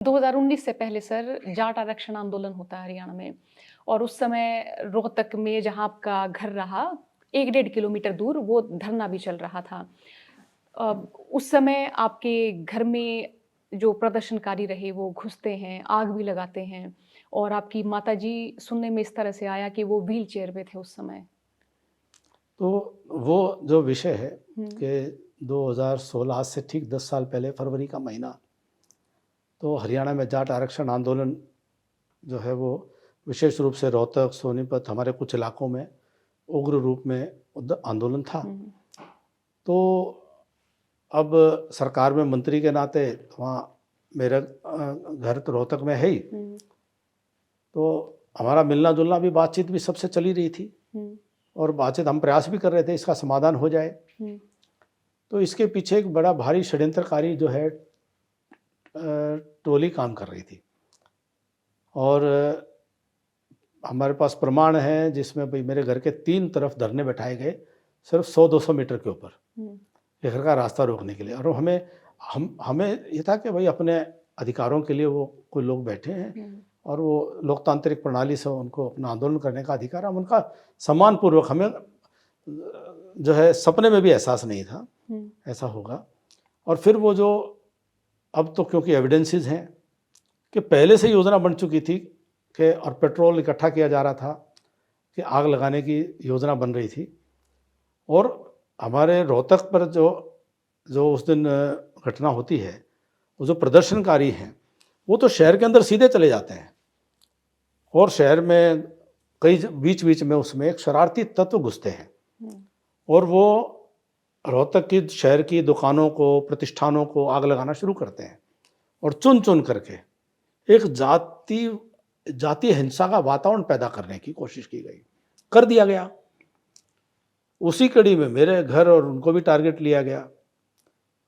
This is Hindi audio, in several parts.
2019 से पहले सर जाट आरक्षण आंदोलन होता है हरियाणा में और उस समय रोहतक में जहाँ आपका घर रहा 1 डेढ़ किलोमीटर दूर वो धरना भी चल रहा था। अ, उस समय आपके घर में जो प्रदर्शनकारी रहे वो घुसते हैं, आग भी लगाते हैं और आपकी माताजी सुनने में इस तरह से आया कि वो व्हील चेयर पे थे उस समय। तो वो जो विषय है हुँ, कि 2016 आज से ठीक 10 साल पहले फरवरी का महीना, तो हरियाणा में जाट आरक्षण आंदोलन जो है वो विशेष रूप से रोहतक, सोनीपत हमारे कुछ इलाकों में उग्र रूप में आंदोलन था। हुँ, तो अब सरकार में मंत्री के नाते वहाँ मेरा घर तो रोहतक में है ही, हुँ, तो हमारा मिलना जुलना भी बातचीत भी सबसे चली रही थी हुँ, और बातचीत हम प्रयास भी कर रहे थे इसका समाधान हो जाए। हुँ, तो इसके पीछे एक बड़ा भारी षड्यंत्रकारी जो है टोली काम कर रही थी और हमारे पास प्रमाण है जिसमें भाई मेरे घर के 3 तरफ धरने बैठाए गए, सिर्फ 100-200 मीटर के ऊपर हुँ, ये घर का रास्ता रोकने के लिए। और हमें ये था कि भाई अपने अधिकारों के लिए वो कोई लोग बैठे हैं हुँ, और वो लोकतांत्रिक प्रणाली से उनको अपना आंदोलन करने का अधिकार है, हम उनका सम्मानपूर्वक हमें जो है सपने में भी एहसास नहीं था हुँ, ऐसा होगा। और फिर वो जो अब तो क्योंकि एविडेंसेस हैं कि पहले से योजना बन चुकी थी कि और पेट्रोल इकट्ठा किया जा रहा था कि आग लगाने की योजना बन रही थी। और हमारे रोहतक पर जो जो उस दिन घटना होती है, वो जो प्रदर्शनकारी हैं वो तो शहर के अंदर सीधे चले जाते हैं और शहर में कई बीच बीच में उसमें एक शरारती तत्व घुसते हैं हुँ, और वो रोहतक की शहर की दुकानों को, प्रतिष्ठानों को आग लगाना शुरू करते हैं और चुन चुन करके एक जातीय हिंसा का वातावरण पैदा करने की कोशिश की गई, कर दिया गया। उसी कड़ी में मेरे घर और उनको भी टारगेट लिया गया।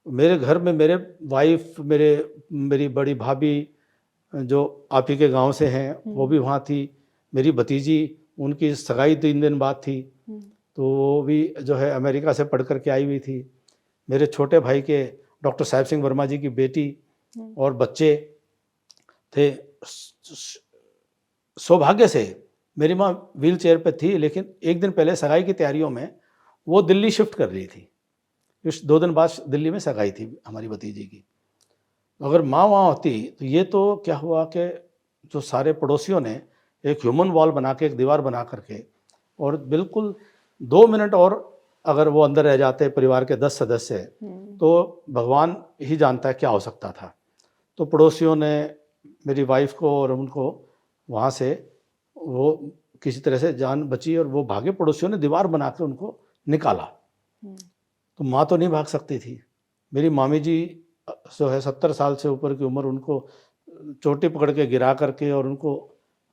मेरे घर में मेरे वाइफ, मेरी बड़ी भाभी जो आप ही के गांव से हैं वो हुँ, भी वहाँ थी। मेरी भतीजी, उनकी सगाई 3 दिन बाद थी, हुँ, तो वो भी जो है अमेरिका से पढ़ कर के आई हुई थी। मेरे छोटे भाई के डॉक्टर साहिब सिंह वर्मा जी की बेटी हुँ, और बच्चे थे। सौभाग्य से मेरी माँ व्हील चेयर पे थी, लेकिन एक दिन पहले सगाई की तैयारियों में वो दिल्ली शिफ्ट कर रही थी। इस 2 दिन बाद दिल्ली में सगाई थी हमारी भतीजी की। अगर माँ वहाँ होती तो ये तो क्या हुआ कि जो सारे पड़ोसियों ने एक ह्यूमन वॉल बना के, एक दीवार बना करके, और बिल्कुल 2 मिनट और अगर वो अंदर रह जाते परिवार के 10 सदस्य, हुँ, तो भगवान ही जानता है क्या हो सकता था। तो पड़ोसियों ने मेरी वाइफ को और उनको वहाँ से वो किसी तरह से जान बची और वो भागे। पड़ोसियों ने दीवार बना के उनको निकाला। हुँ, तो माँ तो नहीं भाग सकती थी। मेरी मामी जी जो है 70 साल से ऊपर की उम्र, उनको चोटी पकड़ के गिरा करके और उनको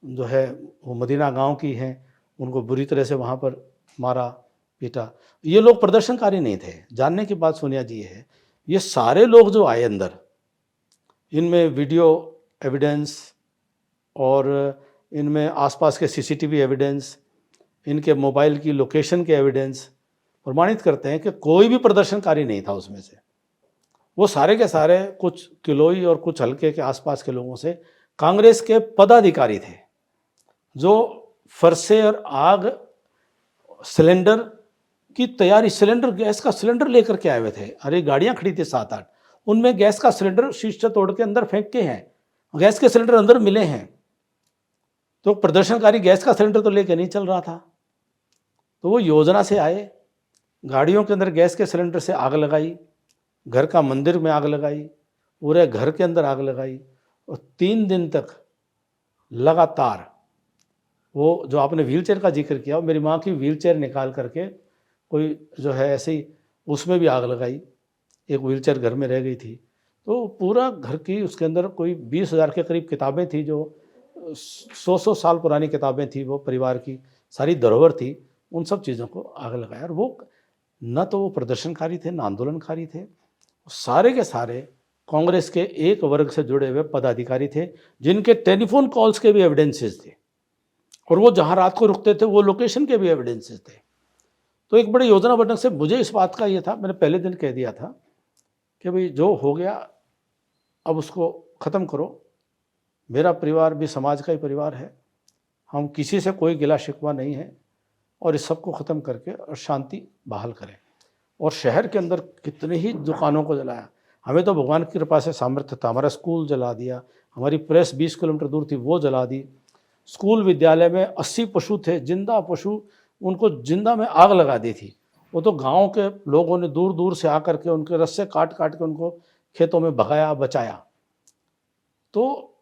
जो है वो मदीना गाँव की हैं, उनको बुरी तरह से वहाँ पर मारा, पीटा। ये लोग प्रदर्शनकारी नहीं थे। जानने की बात सोनिया जी ये है, ये सारे लोग जो आए अंदर, इनमें वीडियो एविडेंस और इनमें आसपास के सीसीटीवी एविडेंस, इनके मोबाइल की लोकेशन के एविडेंस प्रमाणित करते हैं कि कोई भी प्रदर्शनकारी नहीं था उसमें से। वो सारे के सारे कुछ किलोई और कुछ हल्के के आसपास के लोगों से कांग्रेस के पदाधिकारी थे, जो फरसे और आग सिलेंडर की तैयारी, सिलेंडर गैस का सिलेंडर लेकर के आए हुए थे। अरे गाड़ियां खड़ी थी 7-8, उनमें गैस का सिलेंडर शीशे तोड़ के अंदर फेंक के हैं, गैस के सिलेंडर अंदर मिले हैं। तो प्रदर्शनकारी गैस का सिलेंडर तो लेके नहीं चल रहा था। तो वो योजना से आए, गाड़ियों के अंदर गैस के सिलेंडर से आग लगाई, घर का मंदिर में आग लगाई, पूरे घर के अंदर आग लगाई और 3 दिन तक लगातार वो जो आपने व्हीलचेयर का जिक्र किया, मेरी माँ की व्हीलचेयर निकाल करके कोई जो है ऐसे ही उसमें भी आग लगाई। एक व्हीलचेयर घर में रह गई थी। तो पूरा घर की उसके अंदर कोई 20,000 के करीब किताबें थी, जो 100-100 साल पुरानी किताबें थी, वो परिवार की सारी धरोहर थी। उन सब चीज़ों को आग लगाया और वो न तो वो प्रदर्शनकारी थे, न आंदोलनकारी थे। सारे के सारे कांग्रेस के एक वर्ग से जुड़े हुए पदाधिकारी थे, जिनके टेलीफोन कॉल्स के भी एविडेंसेस थे और वो जहाँ रात को रुकते थे वो लोकेशन के भी एविडेंसेस थे। तो एक बड़ी योजना बनने से मुझे इस बात का ये था, मैंने पहले दिन कह दिया था कि भाई जो हो गया अब उसको ख़त्म करो मेरा परिवार भी समाज का ही परिवार है। हम किसी से कोई गिला शिकवा नहीं है और इस सब को ख़त्म करके और शांति बहाल करें। और शहर के अंदर कितने ही दुकानों को जलाया। हमें तो भगवान की कृपा से सामर्थ्य था, हमारा स्कूल जला दिया, हमारी प्रेस 20 किलोमीटर दूर थी वो जला दी। स्कूल विद्यालय में 80 पशु थे, जिंदा पशु, उनको जिंदा में आग लगा दी थी। वो तो गांव के लोगों ने दूर दूर से आकर के उनके रस्से काट काट के उनको खेतों में भगाया, बचाया। तो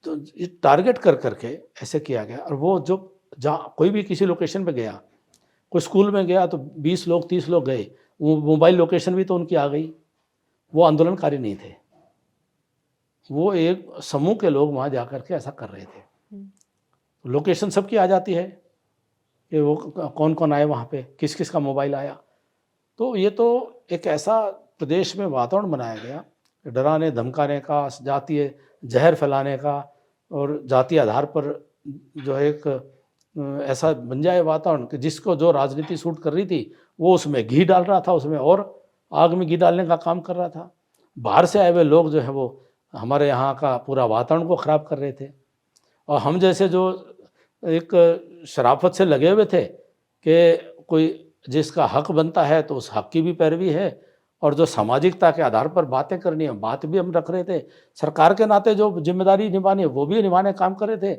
ये टारगेट कर करके ऐसे किया गया। और वो जो जहाँ कोई भी किसी लोकेशन पे गया, कोई स्कूल में गया तो 20 लोग 30 लोग गए, वो मोबाइल लोकेशन भी तो उनकी आ गई। वो आंदोलनकारी नहीं थे, वो एक समूह के लोग वहाँ जा कर के ऐसा कर रहे थे। लोकेशन सबकी आ जाती है कि वो कौन कौन आए वहाँ पे, किस किस का मोबाइल आया। तो ये तो एक ऐसा प्रदेश में वातावरण बनाया गया, डराने धमकाने का, जातीय जहर फैलाने का, और जातीय आधार पर जो है एक ऐसा बन जाए वातावरण कि जिसको जो राजनीति सूट कर रही थी वो उसमें घी डाल रहा था, उसमें और आग में घी डालने का काम कर रहा था। बाहर से आए हुए लोग जो है वो हमारे यहाँ का पूरा वातावरण को ख़राब कर रहे थे। और हम जैसे जो एक शराफत से लगे हुए थे कि कोई जिसका हक बनता है तो उस हक की भी पैरवी है, और जो सामाजिकता के आधार पर बातें करनी है बात भी हम रख रहे थे। सरकार के नाते जो जिम्मेदारी निभानी है वो भी निभाने काम कर रहे थे,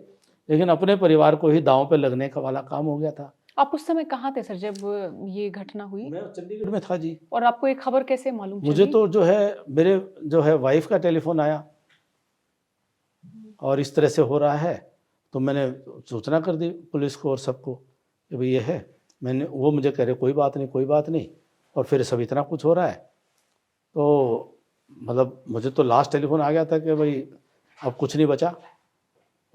लेकिन अपने परिवार को ही दांव पे लगने का वाला काम हो गया था। आप उस समय कहाँ थे सर जब ये घटना हुई? मैं चंडीगढ़ में था जी। और आपको ये खबर कैसे मालूम मुझे चली? तो जो है मेरे जो है वाइफ का टेलीफोन आया और इस तरह से हो रहा है, तो मैंने सूचना कर दी पुलिस को और सबको कि भाई ये है। मैंने वो मुझे कह रहे कोई बात नहीं कोई बात नहीं, और फिर सब इतना कुछ हो रहा है। तो मतलब मुझे तो लास्ट टेलीफोन आ गया था कि भाई अब कुछ नहीं बचा,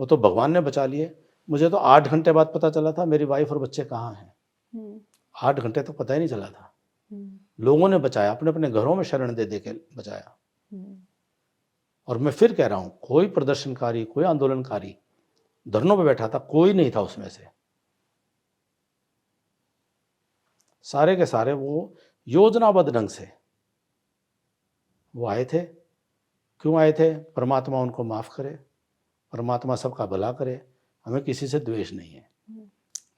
वो तो भगवान ने बचा लिए। मुझे तो 8 घंटे बाद पता चला था मेरी वाइफ और बच्चे कहाँ हैं। 8 घंटे तो पता ही नहीं चला था। लोगों ने बचाया, अपने अपने घरों में शरण दे दे के बचाया। और मैं फिर कह रहा हूँ, कोई प्रदर्शनकारी कोई आंदोलनकारी धरनों पे बैठा था, कोई नहीं था उसमें से। सारे के सारे वो योजनाबद्ध ढंग से वो आए थे। क्यों आए थे? परमात्मा उनको माफ़ करे, परमात्मा सबका भला करे। हमें किसी से द्वेष नहीं है,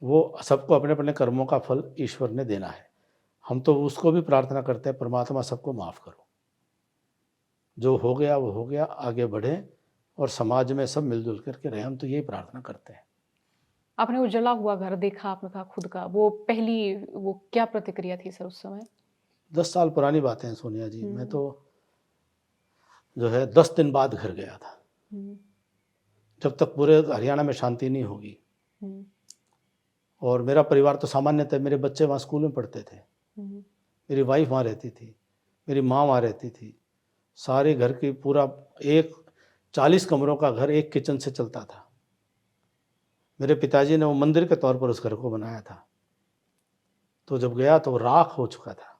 वो सबको अपने अपने कर्मों का फल ईश्वर ने देना है। हम तो उसको भी प्रार्थना करते हैं, परमात्मा सबको माफ़ करो, जो हो गया वो हो गया, आगे बढ़ें और समाज में सब मिलजुल करके रहें। हम तो यही प्रार्थना करते हैं। आपने वो जला हुआ घर देखा, आपने कहा खुद का, वो पहली वो क्या प्रतिक्रिया थी सर उस समय? 10 साल पुरानी बातें हैं सोनिया जी। मैं तो जो है 10 दिन बाद घर गया था, जब तक पूरे हरियाणा में शांति नहीं होगी। और मेरा परिवार तो सामान्य था, मेरे बच्चे वहाँ स्कूल में पढ़ते थे, मेरी वाइफ वहाँ रहती थी, मेरी माँ वहाँ रहती थी। सारे घर की पूरा एक 40 कमरों का घर एक किचन से चलता था। मेरे पिताजी ने वो मंदिर के तौर पर उस घर को बनाया था। तो जब गया तो राख हो चुका था,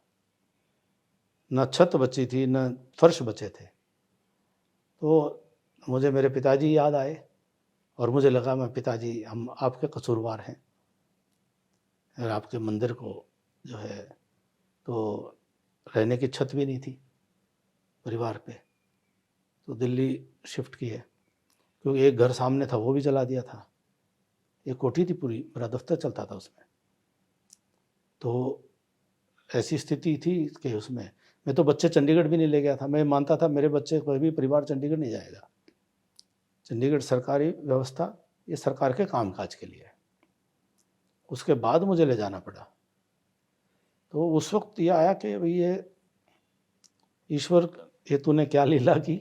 न छत बची थी न फर्श बचे थे। तो मुझे मेरे पिताजी याद आए और मुझे लगा मैं पिताजी हम आपके कसूरवार हैं, और आपके मंदिर को जो है तो रहने की छत भी नहीं थी परिवार पे, तो दिल्ली शिफ्ट किए, क्योंकि एक घर सामने था वो भी जला दिया था। एक कोठी थी पूरी, मेरा दफ्तर चलता था उसमें। तो ऐसी स्थिति थी कि उसमें मैं तो बच्चे चंडीगढ़ भी नहीं ले गया था। मैं मानता था मेरे बच्चे कोई भी परिवार चंडीगढ़ नहीं जाएगा, चंडीगढ़ सरकारी व्यवस्था ये सरकार के कामकाज के लिए है। उसके बाद मुझे ले जाना पड़ा। तो उस वक्त ये आया कि भाई ये ईश्वर ये तूने क्या लीला की,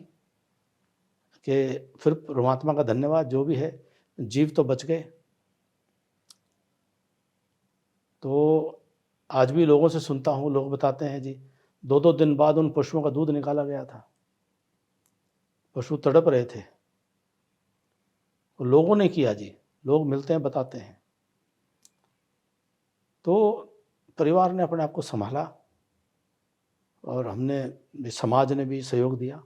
कि फिर परमात्मा का धन्यवाद, जो भी है जीव तो बच गए। तो आज भी लोगों से सुनता हूँ, लोग बताते हैं जी 2-2 दिन बाद उन पशुओं का दूध निकाला गया था, पशु तड़प रहे थे। तो लोगों ने किया जी, लोग मिलते हैं बताते हैं। तो परिवार ने अपने आप को संभाला और हमने भी, समाज ने भी सहयोग दिया।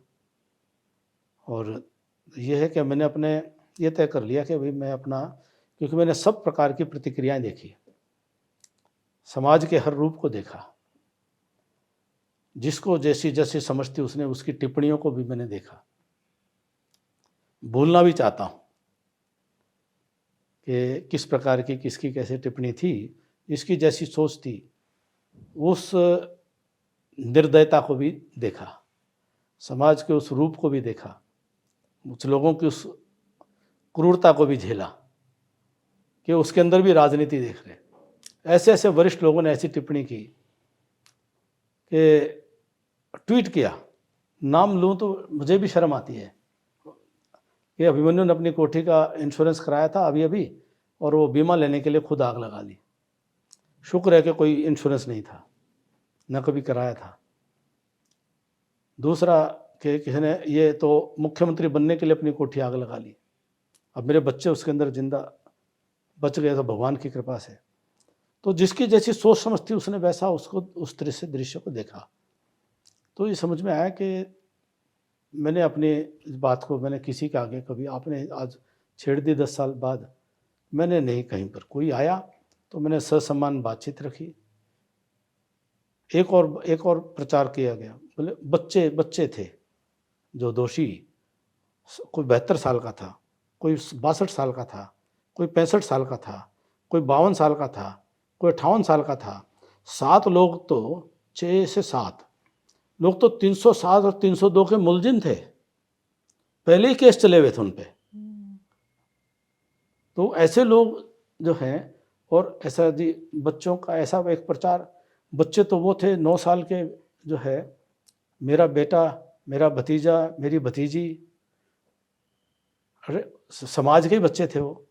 और ये है कि मैंने अपने ये तय कर लिया कि भाई मैं अपना, क्योंकि मैंने सब प्रकार की प्रतिक्रियाएं देखी, समाज के हर रूप को देखा, जिसको जैसी जैसी समझ थी उसने उसकी टिप्पणियों को भी मैंने देखा। भूलना भी चाहता हूँ कि किस प्रकार की किसकी कैसे टिप्पणी थी। इसकी जैसी सोच थी, उस निर्दयता को भी देखा, समाज के उस रूप को भी देखा, कुछ लोगों की उस क्रूरता को भी झेला कि उसके अंदर भी राजनीति देख रहे। ऐसे ऐसे वरिष्ठ लोगों ने ऐसी टिप्पणी की कि ट्वीट किया, नाम लूँ तो मुझे भी शर्म आती है कि अभिमन्यु ने अपनी कोठी का इंश्योरेंस कराया था अभी अभी, और वो बीमा लेने के लिए खुद आग लगा ली। शुक्र है कि कोई इंश्योरेंस नहीं था, न कभी कराया था। दूसरा कि किसी ने ये तो मुख्यमंत्री बनने के लिए अपनी कोठी आग लगा ली, अब मेरे बच्चे उसके अंदर जिंदा बच गए तो भगवान की कृपा से। तो जिसकी जैसी सोच समझ थी उसने वैसा उसको उस तरह से दृश्य को देखा। तो ये समझ में आया कि मैंने अपने इस बात को मैंने किसी के आगे कभी, आपने आज छेड़ दी 10 साल बाद, मैंने नहीं कहीं पर, कोई आया तो मैंने ससम्मान बातचीत रखी। एक और प्रचार किया गया, बोले बच्चे थे जो दोषी, कोई 72 साल का था, कोई 62 साल का था, कोई 65 साल का था, कोई 52 साल का था, कोई 58 साल का था। 7 लोग तो 6 से 7 लोग तो 307 और 302 के मुलजिम थे, पहले ही केस चले हुए थे उन पे। तो ऐसे लोग जो हैं, और ऐसा जी बच्चों का ऐसा एक प्रचार, बच्चे तो वो थे 9 साल के जो है, मेरा बेटा, मेरा भतीजा, मेरी भतीजी, अरे समाज के ही बच्चे थे वो।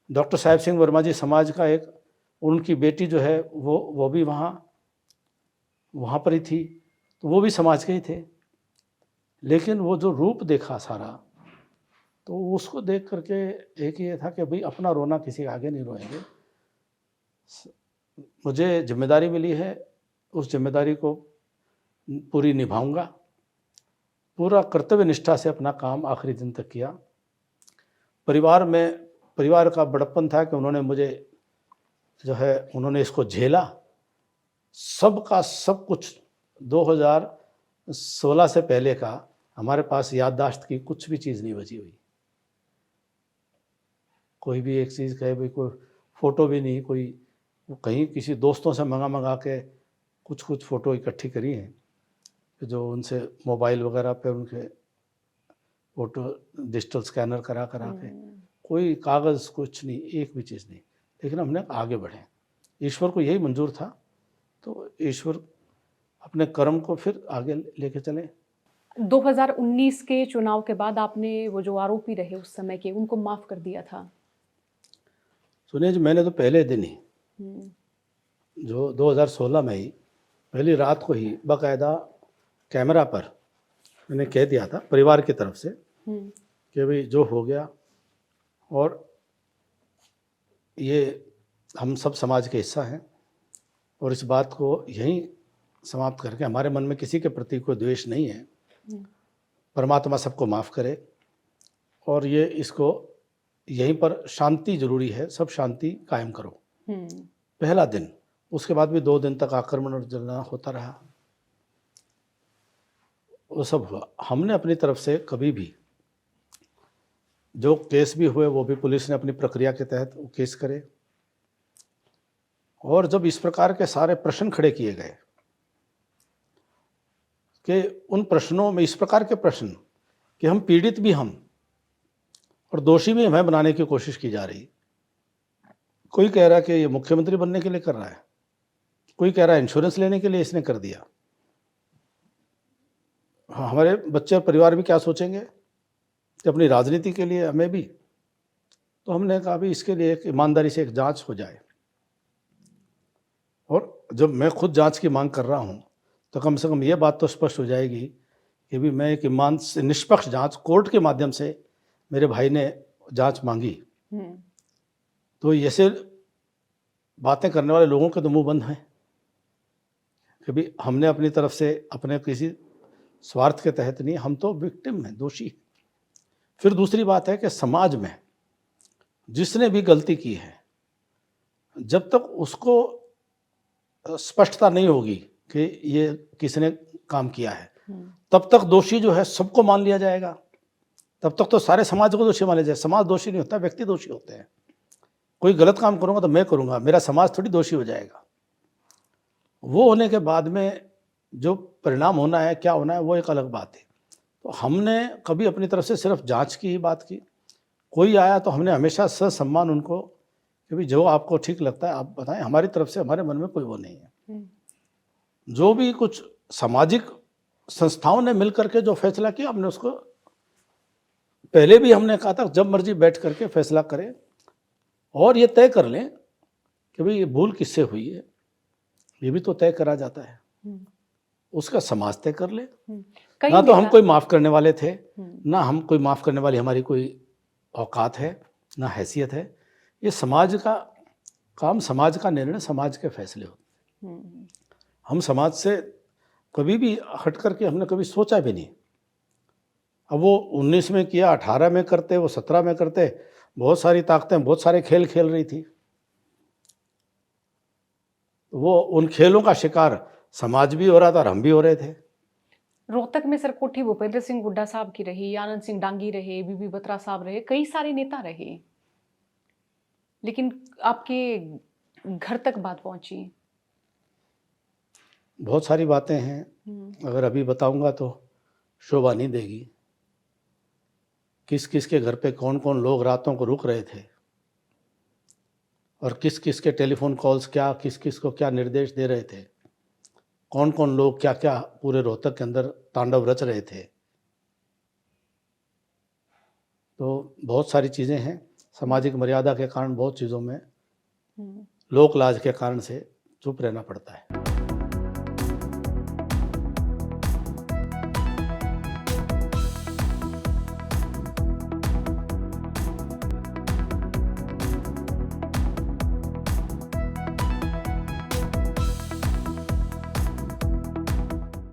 डॉक्टर साहिब सिंह वर्मा जी समाज का एक, उनकी बेटी जो है वो भी वहाँ पर ही थी, तो वो भी समाज के ही थे। लेकिन वो जो रूप देखा सारा, तो उसको देख करके एक ये था कि भाई अपना रोना किसी के आगे नहीं रोएंगे। मुझे जिम्मेदारी मिली है, उस जिम्मेदारी को पूरी निभाऊंगा, पूरा कर्तव्य निष्ठा से अपना काम आखिरी दिन तक किया। परिवार का बड़प्पन था कि उन्होंने मुझे जो है, उन्होंने इसको झेला, सबका सब कुछ। 2016 से पहले का हमारे पास याददाश्त की कुछ भी चीज़ नहीं बची हुई, कोई भी एक चीज़ कहे भाई, कोई फ़ोटो भी नहीं, कोई कहीं किसी दोस्तों से मंगा के कुछ फ़ोटो इकट्ठी करी हैं, जो उनसे मोबाइल वगैरह पे उनके फ़ोटो डिजिटल स्कैनर करा के, कोई कागज़ कुछ नहीं, एक भी चीज़ नहीं। लेकिन हमने आगे बढ़े, ईश्वर को यही मंजूर था, तो ईश्वर अपने कर्म को फिर आगे लेके चले। 2019 के चुनाव के बाद आपने वो जो आरोपी रहे उस समय के, उनको माफ कर दिया था? सुनिए जी, मैंने तो पहले दिन ही, जो 2016 में ही पहली रात को ही बाकायदा कैमरा पर मैंने कह दिया था परिवार की तरफ से कि भाई जो हो गया, और ये हम सब समाज के हिस्सा हैं, और इस बात को यहीं समाप्त करके, हमारे मन में किसी के प्रति कोई द्वेष नहीं है, परमात्मा सबको माफ़ करे, और ये इसको यहीं पर शांति जरूरी है, सब शांति कायम करो। पहला दिन, उसके बाद भी 2 दिन तक आक्रमण और जलना होता रहा, वो सब हुआ। हमने अपनी तरफ से कभी भी, जो केस भी हुए वो भी पुलिस ने अपनी प्रक्रिया के तहत वो केस करे, और जब इस प्रकार के सारे प्रश्न खड़े किए गए कि उन प्रश्नों में इस प्रकार के प्रश्न कि हम पीड़ित भी हम और दोषी भी हमें बनाने की कोशिश की जा रही। कोई कह रहा है कि ये मुख्यमंत्री बनने के लिए कर रहा है, कोई कह रहा है इंश्योरेंस लेने के लिए इसने कर दिया। हमारे बच्चे और परिवार भी क्या सोचेंगे कि अपनी राजनीति के लिए हमें भी। तो हमने कहा भी इसके लिए एक ईमानदारी से एक जांच हो जाए, और जब मैं खुद जांच की मांग कर रहा हूं, तो कम से कम ये बात तो स्पष्ट हो जाएगी कि भी मैं एक ईमान से निष्पक्ष जांच कोर्ट के माध्यम से, मेरे भाई ने जांच मांगी, तो ऐसे बातें करने वाले लोगों के तो मुंह बंद हैं कि भी हमने अपनी तरफ से अपने किसी स्वार्थ के तहत नहीं, हम तो विक्टिम हैं, दोषी। फिर दूसरी बात है कि समाज में जिसने भी गलती की है, जब तक उसको स्पष्टता नहीं होगी कि ये किसने काम किया है, तब तक दोषी जो है सबको मान लिया जाएगा। तब तक तो सारे समाज को दोषी माने जाए। समाज दोषी नहीं होता, व्यक्ति दोषी होते हैं। कोई गलत काम करूँगा तो मैं करूँगा, मेरा समाज थोड़ी दोषी हो जाएगा। वो होने के बाद में जो परिणाम होना है, क्या होना है, वो एक अलग बात है। तो हमने कभी अपनी तरफ से सिर्फ जांच की ही बात की। कोई आया तो हमने हमेशा ससम्मान उनको कि भाई जो आपको ठीक लगता है आप बताएं, हमारी तरफ से हमारे मन में कोई वो नहीं है। जो भी कुछ सामाजिक संस्थाओं ने मिल करके जो फैसला किया, हमने उसको पहले भी हमने कहा था जब मर्जी बैठ करके फैसला करें और ये तय कर लें कि भाई ये भूल किससे हुई है, ये भी तो तय करा जाता है। उसका समाज तय कर ले। कई ना तो हम नेता- कोई माफ़ करने वाले थे, ना हम कोई माफ़ करने वाली हमारी कोई औकात है, ना हैसियत है। ये समाज का काम, समाज का निर्णय, समाज के फैसले होते हैं। हम समाज से कभी भी हट करके हमने कभी सोचा भी नहीं। अब वो 19 में किया, 18 में करते, वो 17 में करते, बहुत सारी ताकतें बहुत सारे खेल खेल रही थी। वो उन खेलों का शिकार समाज भी हो रहा था और हम भी हो रहे थे। रोहतक में सर कोठी भूपेंद्र सिंह हुड्डा साहब की रही, आनंद सिंह डांगी रहे, बीबी बत्रा साहब रहे, कई सारे नेता रहे, लेकिन आपके घर तक बात पहुंची। बहुत सारी बातें हैं, अगर अभी बताऊंगा तो शोभा नहीं देगी। किस किस के घर पे कौन कौन लोग रातों को रुक रहे थे और किस किस के टेलीफोन कॉल्स क्या, किस किस को क्या निर्देश दे रहे थे, कौन कौन लोग क्या क्या पूरे रोहतक के अंदर तांडव रच रहे थे। तो बहुत सारी चीज़ें हैं, सामाजिक मर्यादा के कारण बहुत चीज़ों में लोक लाज के कारण से चुप रहना पड़ता है।